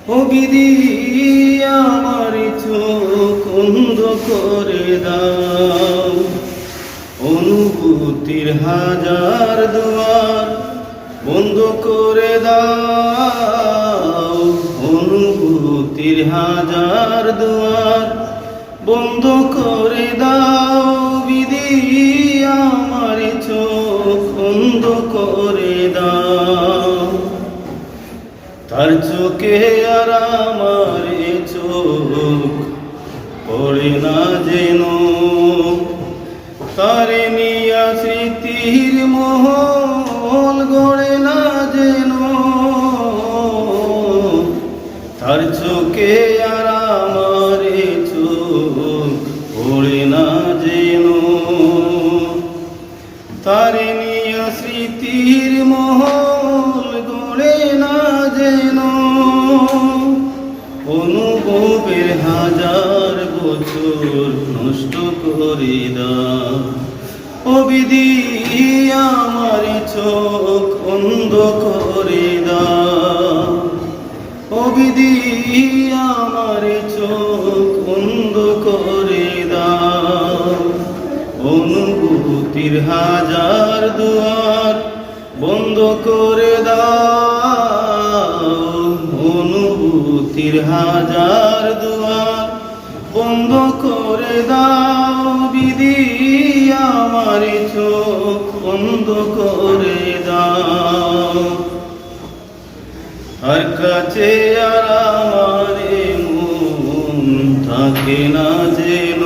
ও বিধি আমার চোখ অন্ধ করে দাও, অনুভূতির হাজার দুয়ার বন্ধ করে দাও, অনুভূতির হাজার দুয়ার বন্ধ করে দাও। বিধি আমার চোখ অন্ধ করে দাও, তার চোখে আর আমার চোখ পড়ে না যেন, তারে নিয়া স্মৃতির মহল গড়ে না যেন, তার চোখে আর আমার চোখ পড়ে না যেন, তারে নিয়া স্মৃতির মহল গড়ে না যেন। অনুভবের হাজার বছর নষ্ট করে দাও, ও বিধি আমার চোখ অন্ধ করে দাও, ও বিধি আমার চোখ অন্ধ করে দাও। অনুভূতির হাজার দুয়ার বন্ধ করে দাও, অনুভূতির হাজার দুয়ার বন্ধ করে দাও। বিধি আমার চোখ বন্ধ করে দাও, আর কাছে আর আমার মন থাকে না যেন,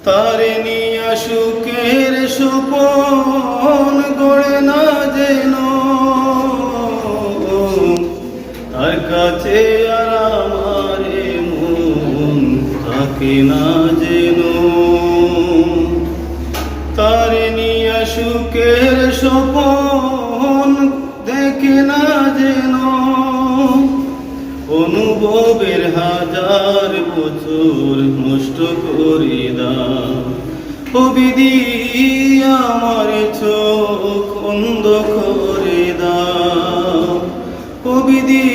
তারে নিয়া সুখের সুপন গড়ে না যেন, তার কাছে আর আমার মন থাকে না যেন, তারে নিয়া সুখের সুপন দেখে না যেন। অনুভবের হাজার বছর নষ্ট করে দাও, ও বিধি আমার চোখ অন্ধ করে দাও, ও বিধি